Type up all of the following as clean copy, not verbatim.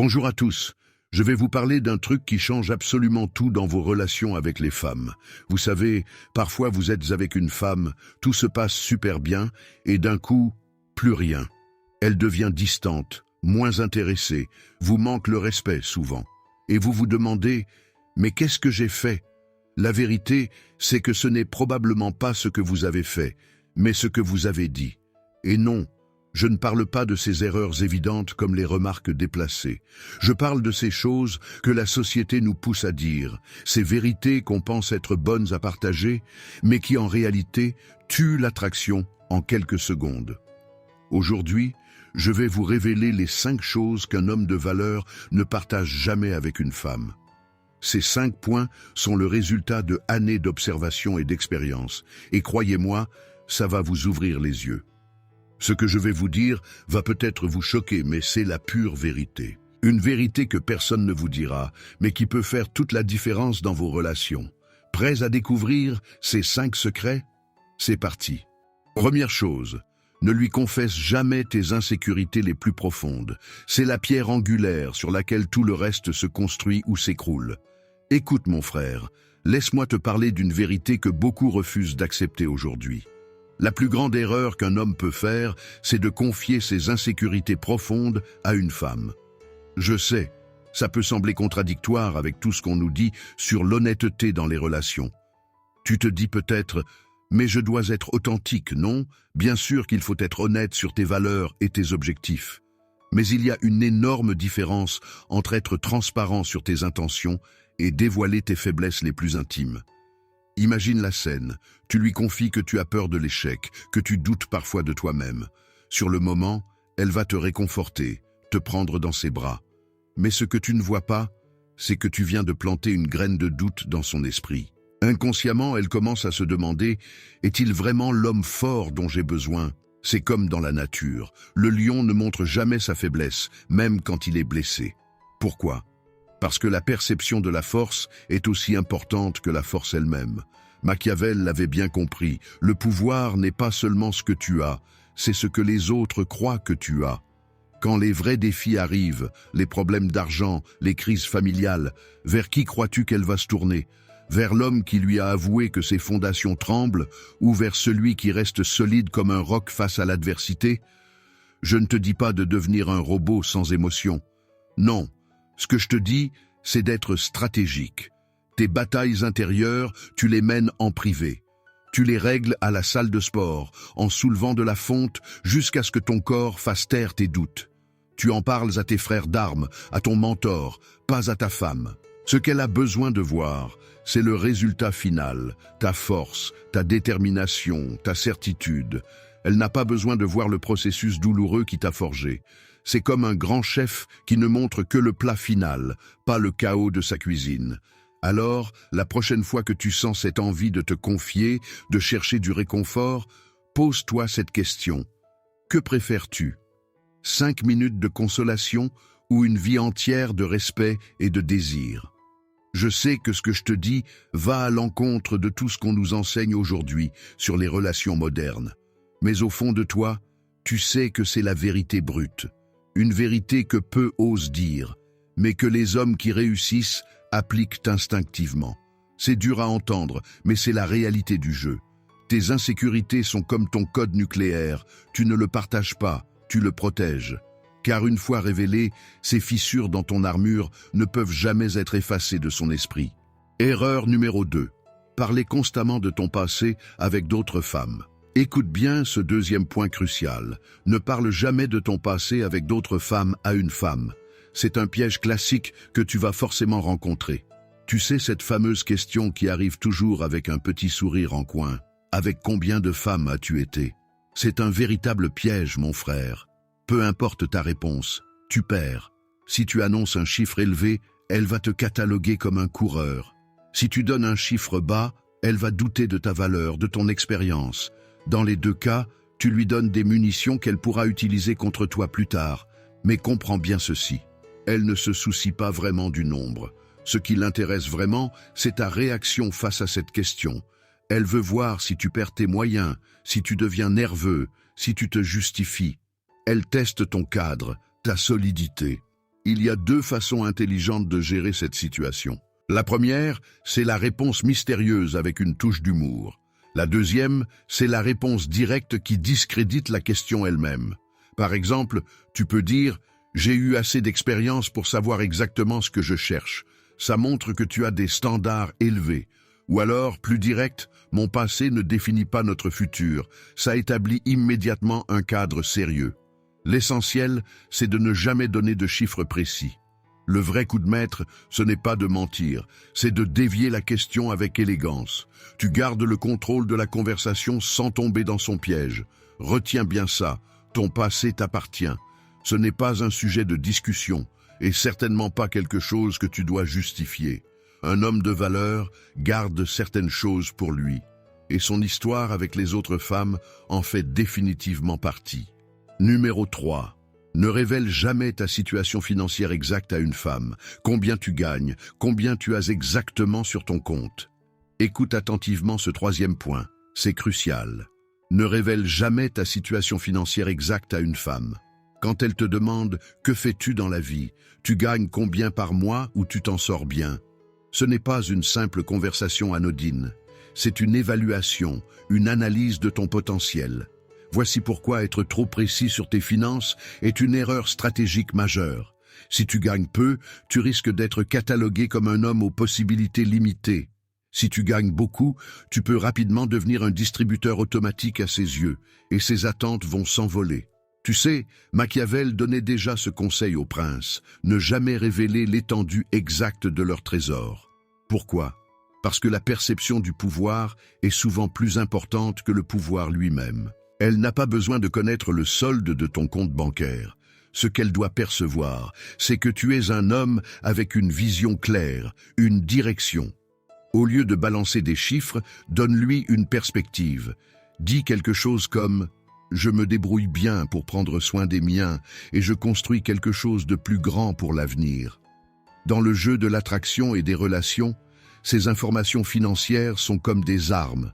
Bonjour à tous. Je vais vous parler d'un truc qui change absolument tout dans vos relations avec les femmes. Vous savez, parfois vous êtes avec une femme, tout se passe super bien, et d'un coup, plus rien. Elle devient distante, moins intéressée, vous manque le respect souvent. Et vous vous demandez, mais qu'est-ce que j'ai fait? La vérité, c'est que ce n'est probablement pas ce que vous avez fait, mais ce que vous avez dit. Et non, je ne parle pas de ces erreurs évidentes comme les remarques déplacées. Je parle de ces choses que la société nous pousse à dire, ces vérités qu'on pense être bonnes à partager, mais qui en réalité tuent l'attraction en quelques secondes. Aujourd'hui, je vais vous révéler les 5 choses qu'un homme de valeur ne partage jamais avec une femme. Ces 5 points sont le résultat de années d'observation et d'expérience, et croyez-moi, ça va vous ouvrir les yeux. Ce que je vais vous dire va peut-être vous choquer, mais c'est la pure vérité. Une vérité que personne ne vous dira, mais qui peut faire toute la différence dans vos relations. Prêts à découvrir ces 5 secrets? C'est parti. Première chose, ne lui confesse jamais tes insécurités les plus profondes. C'est la pierre angulaire sur laquelle tout le reste se construit ou s'écroule. Écoute mon frère, laisse-moi te parler d'une vérité que beaucoup refusent d'accepter aujourd'hui. La plus grande erreur qu'un homme peut faire, c'est de confier ses insécurités profondes à une femme. Je sais, ça peut sembler contradictoire avec tout ce qu'on nous dit sur l'honnêteté dans les relations. Tu te dis peut-être, mais je dois être authentique, non? Bien sûr qu'il faut être honnête sur tes valeurs et tes objectifs. Mais il y a une énorme différence entre être transparent sur tes intentions et dévoiler tes faiblesses les plus intimes. Imagine la scène, tu lui confies que tu as peur de l'échec, que tu doutes parfois de toi-même. Sur le moment, elle va te réconforter, te prendre dans ses bras. Mais ce que tu ne vois pas, c'est que tu viens de planter une graine de doute dans son esprit. Inconsciemment, elle commence à se demander, est-il vraiment l'homme fort dont j'ai besoin? C'est comme dans la nature, le lion ne montre jamais sa faiblesse, même quand il est blessé. Pourquoi? Parce que la perception de la force est aussi importante que la force elle-même. Machiavel l'avait bien compris, le pouvoir n'est pas seulement ce que tu as, c'est ce que les autres croient que tu as. Quand les vrais défis arrivent, les problèmes d'argent, les crises familiales, vers qui crois-tu qu'elle va se tourner? Vers l'homme qui lui a avoué que ses fondations tremblent ou vers celui qui reste solide comme un roc face à l'adversité? Je ne te dis pas de devenir un robot sans émotion. Non. Ce que je te dis, c'est d'être stratégique. Tes batailles intérieures, tu les mènes en privé. Tu les règles à la salle de sport, en soulevant de la fonte jusqu'à ce que ton corps fasse taire tes doutes. Tu en parles à tes frères d'armes, à ton mentor, pas à ta femme. Ce qu'elle a besoin de voir, c'est le résultat final, ta force, ta détermination, ta certitude. Elle n'a pas besoin de voir le processus douloureux qui t'a forgé. C'est comme un grand chef qui ne montre que le plat final, pas le chaos de sa cuisine. Alors, la prochaine fois que tu sens cette envie de te confier, de chercher du réconfort, pose-toi cette question. Que préfères-tu? 5 minutes de consolation ou une vie entière de respect et de désir? Je sais que ce que je te dis va à l'encontre de tout ce qu'on nous enseigne aujourd'hui sur les relations modernes. Mais au fond de toi, tu sais que c'est la vérité brute. Une vérité que peu osent dire, mais que les hommes qui réussissent appliquent instinctivement. C'est dur à entendre, mais c'est la réalité du jeu. Tes insécurités sont comme ton code nucléaire, tu ne le partages pas, tu le protèges. Car une fois révélées, ces fissures dans ton armure ne peuvent jamais être effacées de son esprit. Erreur numéro 2. Parler constamment de ton passé avec d'autres femmes. Écoute bien ce deuxième point crucial. Ne parle jamais de ton passé avec d'autres femmes à une femme. C'est un piège classique que tu vas forcément rencontrer. Tu sais cette fameuse question qui arrive toujours avec un petit sourire en coin. Avec combien de femmes as-tu été? C'est un véritable piège, mon frère. Peu importe ta réponse, tu perds. Si tu annonces un chiffre élevé, elle va te cataloguer comme un coureur. Si tu donnes un chiffre bas, elle va douter de ta valeur, de ton expérience. Dans les 2 cas, tu lui donnes des munitions qu'elle pourra utiliser contre toi plus tard. Mais comprends bien ceci, elle ne se soucie pas vraiment du nombre. Ce qui l'intéresse vraiment, c'est ta réaction face à cette question. Elle veut voir si tu perds tes moyens, si tu deviens nerveux, si tu te justifies. Elle teste ton cadre, ta solidité. il y a deux façons intelligentes de gérer cette situation. La première, c'est la réponse mystérieuse avec une touche d'humour. La deuxième, c'est la réponse directe qui discrédite la question elle-même. Par exemple, tu peux dire « J'ai eu assez d'expérience pour savoir exactement ce que je cherche ». Ça montre que tu as des standards élevés. Ou alors, plus direct, « Mon passé ne définit pas notre futur ». Ça établit immédiatement un cadre sérieux. L'essentiel, c'est de ne jamais donner de chiffres précis. Le vrai coup de maître, ce n'est pas de mentir, c'est de dévier la question avec élégance. Tu gardes le contrôle de la conversation sans tomber dans son piège. Retiens bien ça, ton passé t'appartient. Ce n'est pas un sujet de discussion, et certainement pas quelque chose que tu dois justifier. Un homme de valeur garde certaines choses pour lui, et son histoire avec les autres femmes en fait définitivement partie. Numéro 3. Ne révèle jamais ta situation financière exacte à une femme. Combien tu gagnes, combien tu as exactement sur ton compte. Écoute attentivement ce troisième point, c'est crucial. Ne révèle jamais ta situation financière exacte à une femme. Quand elle te demande « Que fais-tu dans la vie ? Tu gagnes combien par mois ou tu t'en sors bien ?» Ce n'est pas une simple conversation anodine. C'est une évaluation, une analyse de ton potentiel. Voici pourquoi être trop précis sur tes finances est une erreur stratégique majeure. Si tu gagnes peu, tu risques d'être catalogué comme un homme aux possibilités limitées. Si tu gagnes beaucoup, tu peux rapidement devenir un distributeur automatique à ses yeux, et ses attentes vont s'envoler. Tu sais, Machiavel donnait déjà ce conseil aux princes, ne jamais révéler l'étendue exacte de leur trésor. Pourquoi ? Parce que la perception du pouvoir est souvent plus importante que le pouvoir lui-même. Elle n'a pas besoin de connaître le solde de ton compte bancaire. Ce qu'elle doit percevoir, c'est que tu es un homme avec une vision claire, une direction. Au lieu de balancer des chiffres, donne-lui une perspective. Dis quelque chose comme « Je me débrouille bien pour prendre soin des miens et je construis quelque chose de plus grand pour l'avenir. » Dans le jeu de l'attraction et des relations, ces informations financières sont comme des armes.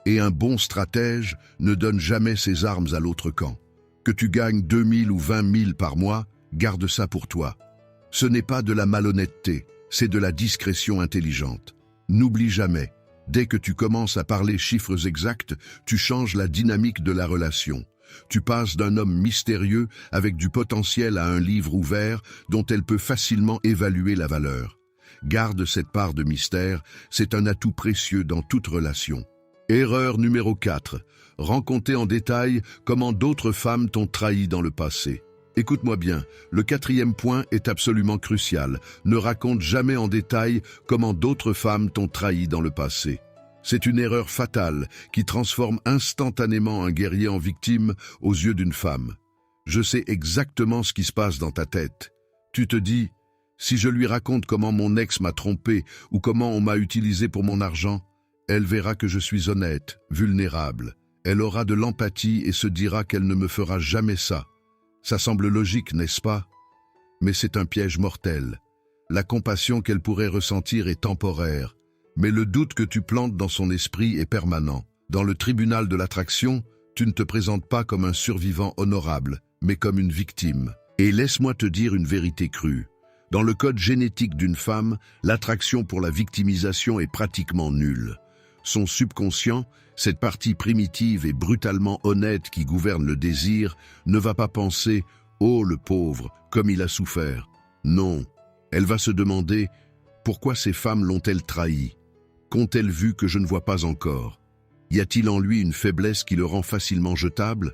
Et un bon stratège ne donne jamais ses armes à l'autre camp. Que tu gagnes 2000 ou 20 000 par mois, garde ça pour toi. Ce n'est pas de la malhonnêteté, c'est de la discrétion intelligente. N'oublie jamais, dès que tu commences à parler chiffres exacts, tu changes la dynamique de la relation. Tu passes d'un homme mystérieux avec du potentiel à un livre ouvert dont elle peut facilement évaluer la valeur. Garde cette part de mystère, c'est un atout précieux dans toute relation. Erreur numéro 4. Raconter en détail comment d'autres femmes t'ont trahi dans le passé. Écoute-moi bien, le quatrième point est absolument crucial. Ne raconte jamais en détail comment d'autres femmes t'ont trahi dans le passé. C'est une erreur fatale qui transforme instantanément un guerrier en victime aux yeux d'une femme. Je sais exactement ce qui se passe dans ta tête. Tu te dis, si je lui raconte comment mon ex m'a trompé ou comment on m'a utilisé pour mon argent, elle verra que je suis honnête, vulnérable. Elle aura de l'empathie et se dira qu'elle ne me fera jamais ça. Ça semble logique, n'est-ce pas? Mais c'est un piège mortel. La compassion qu'elle pourrait ressentir est temporaire, mais le doute que tu plantes dans son esprit est permanent. Dans le tribunal de l'attraction, tu ne te présentes pas comme un survivant honorable, mais comme une victime. Et laisse-moi te dire une vérité crue. Dans le code génétique d'une femme, l'attraction pour la victimisation est pratiquement nulle. Son subconscient, cette partie primitive et brutalement honnête qui gouverne le désir, ne va pas penser « Oh, le pauvre, comme il a souffert ». Non, elle va se demander « Pourquoi ces femmes l'ont-elles trahi? Qu'ont-elles vu que je ne vois pas encore? Y a-t-il en lui une faiblesse qui le rend facilement jetable ?»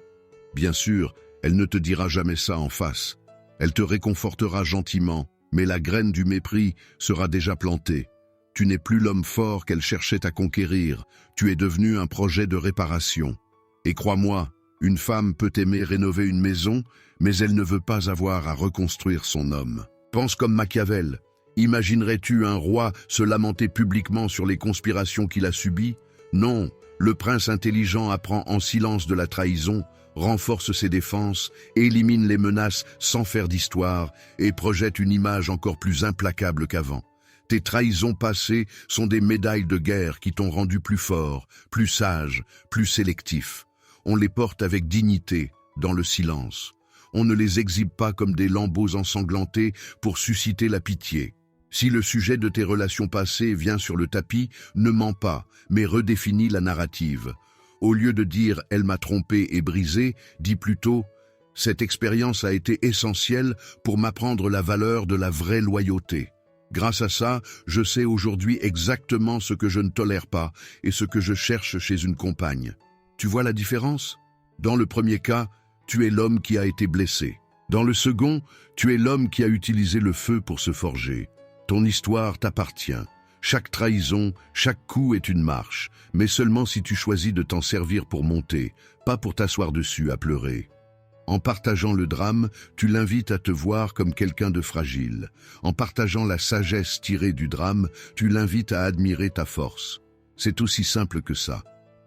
Bien sûr, elle ne te dira jamais ça en face. Elle te réconfortera gentiment, mais la graine du mépris sera déjà plantée. Tu n'es plus l'homme fort qu'elle cherchait à conquérir, tu es devenu un projet de réparation. Et crois-moi, une femme peut aimer rénover une maison, mais elle ne veut pas avoir à reconstruire son homme. Pense comme Machiavel. Imaginerais-tu un roi se lamenter publiquement sur les conspirations qu'il a subies? Non, le prince intelligent apprend en silence de la trahison, renforce ses défenses, élimine les menaces sans faire d'histoire et projette une image encore plus implacable qu'avant. Tes trahisons passées sont des médailles de guerre qui t'ont rendu plus fort, plus sage, plus sélectif. On les porte avec dignité, dans le silence. on ne les exhibe pas comme des lambeaux ensanglantés pour susciter la pitié. Si le sujet de tes relations passées vient sur le tapis, ne mens pas, mais redéfinis la narrative. Au lieu de dire « elle m'a trompé et brisé », dis plutôt « cette expérience a été essentielle pour m'apprendre la valeur de la vraie loyauté. Grâce à ça, je sais aujourd'hui exactement ce que je ne tolère pas et ce que je cherche chez une compagne. » Tu vois la différence? Dans le premier cas, tu es l'homme qui a été blessé. Dans le second, tu es l'homme qui a utilisé le feu pour se forger. Ton histoire t'appartient. Chaque trahison, chaque coup est une marche, mais seulement si tu choisis de t'en servir pour monter, pas pour t'asseoir dessus à pleurer. En partageant le drame, tu l'invites à te voir comme quelqu'un de fragile. En partageant la sagesse tirée du drame, tu l'invites à admirer ta force. C'est aussi simple que ça.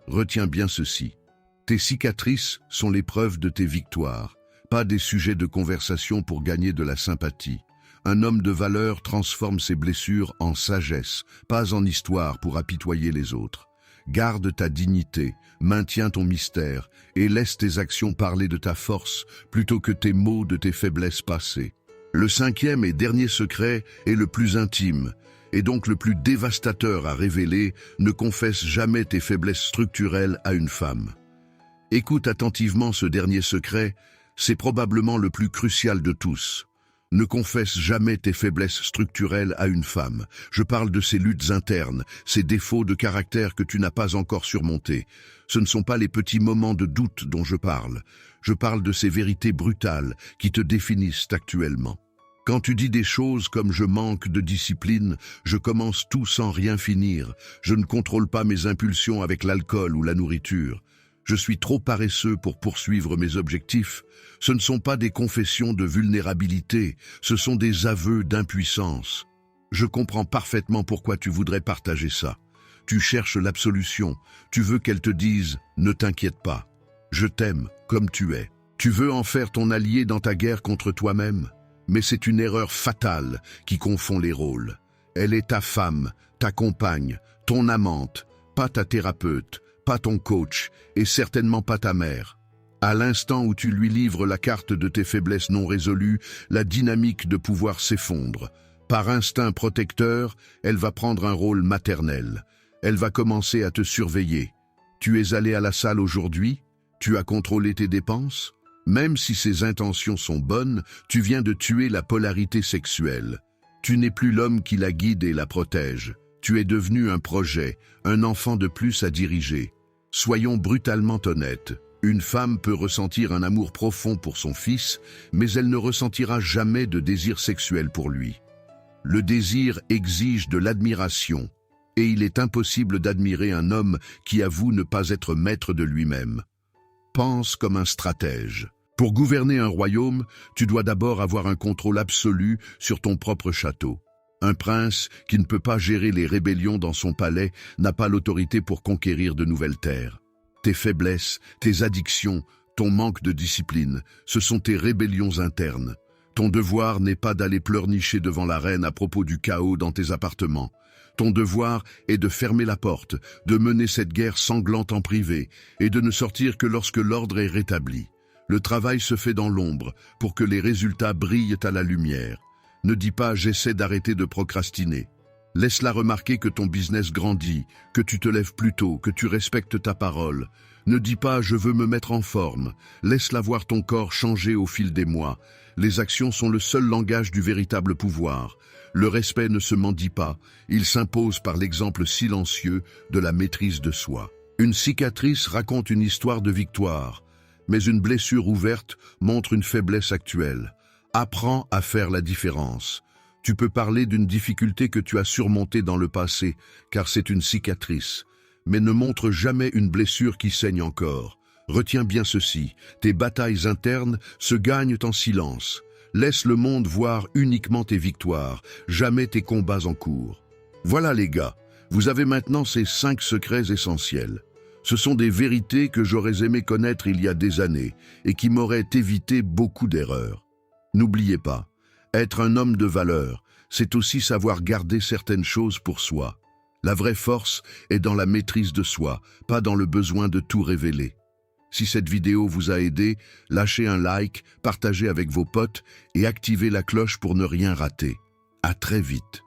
Retiens bien ceci. Tes cicatrices sont les preuves de tes victoires, pas des sujets de conversation pour gagner de la sympathie. Un homme de valeur transforme ses blessures en sagesse, pas en histoire pour apitoyer les autres. Garde ta dignité, maintiens ton mystère et laisse tes actions parler de ta force plutôt que tes mots de tes faiblesses passées. Le cinquième et dernier secret est le plus intime et donc le plus dévastateur à révéler. Ne confesse jamais tes faiblesses structurelles à une femme. Écoute attentivement ce dernier secret, c'est probablement le plus crucial de tous. Ne confesse jamais tes faiblesses structurelles à une femme. Je parle de ces luttes internes, ces défauts de caractère que tu n'as pas encore surmontés. Ce ne sont pas les petits moments de doute dont je parle. Je parle de ces vérités brutales qui te définissent actuellement. Quand tu dis des choses comme « je manque de discipline »,« je commence tout sans rien finir »,« je ne contrôle pas mes impulsions avec l'alcool ou la nourriture », je suis trop paresseux pour poursuivre mes objectifs, ce ne sont pas des confessions de vulnérabilité, ce sont des aveux d'impuissance. Je comprends parfaitement pourquoi tu voudrais partager ça. Tu cherches l'absolution, tu veux qu'elle te dise « ne t'inquiète pas, je t'aime comme tu es ». Tu veux en faire ton allié dans ta guerre contre toi-même, mais c'est une erreur fatale qui confond les rôles. Elle est ta femme, ta compagne, ton amante, pas ta thérapeute, pas ton coach et certainement pas ta mère. À l'instant où tu lui livres la carte de tes faiblesses non résolues, la dynamique de pouvoir s'effondre. Par instinct protecteur, elle va prendre un rôle maternel. Elle va commencer à te surveiller. Tu es allé à la salle aujourd'hui? Tu as contrôlé tes dépenses? Même si ses intentions sont bonnes, tu viens de tuer la polarité sexuelle. Tu n'es plus l'homme qui la guide et la protège. Tu es devenu un projet, un enfant de plus à diriger. Soyons brutalement honnêtes. Une femme peut ressentir un amour profond pour son fils, mais elle ne ressentira jamais de désir sexuel pour lui. Le désir exige de l'admiration, et il est impossible d'admirer un homme qui avoue ne pas être maître de lui-même. Pense comme un stratège. Pour gouverner un royaume, tu dois d'abord avoir un contrôle absolu sur ton propre château. Un prince qui ne peut pas gérer les rébellions dans son palais n'a pas l'autorité pour conquérir de nouvelles terres. Tes faiblesses, tes addictions, ton manque de discipline, ce sont tes rébellions internes. Ton devoir n'est pas d'aller pleurnicher devant la reine à propos du chaos dans tes appartements. Ton devoir est de fermer la porte, de mener cette guerre sanglante en privé et de ne sortir que lorsque l'ordre est rétabli. Le travail se fait dans l'ombre pour que les résultats brillent à la lumière. Ne dis pas « j'essaie d'arrêter de procrastiner ». Laisse-la remarquer que ton business grandit, que tu te lèves plus tôt, que tu respectes ta parole. Ne dis pas « je veux me mettre en forme ». Laisse-la voir ton corps changer au fil des mois. Les actions sont le seul langage du véritable pouvoir. Le respect ne se mendie pas, il s'impose par l'exemple silencieux de la maîtrise de soi. Une cicatrice raconte une histoire de victoire, mais une blessure ouverte montre une faiblesse actuelle. Apprends à faire la différence. Tu peux parler d'une difficulté que tu as surmontée dans le passé, car c'est une cicatrice. Mais ne montre jamais une blessure qui saigne encore. Retiens bien ceci, tes batailles internes se gagnent en silence. Laisse le monde voir uniquement tes victoires, jamais tes combats en cours. Voilà les gars, vous avez maintenant ces 5 secrets essentiels. Ce sont des vérités que j'aurais aimé connaître il y a des années et qui m'auraient évité beaucoup d'erreurs. N'oubliez pas, être un homme de valeur, c'est aussi savoir garder certaines choses pour soi. La vraie force est dans la maîtrise de soi, pas dans le besoin de tout révéler. Si cette vidéo vous a aidé, lâchez un like, partagez avec vos potes et activez la cloche pour ne rien rater. À très vite.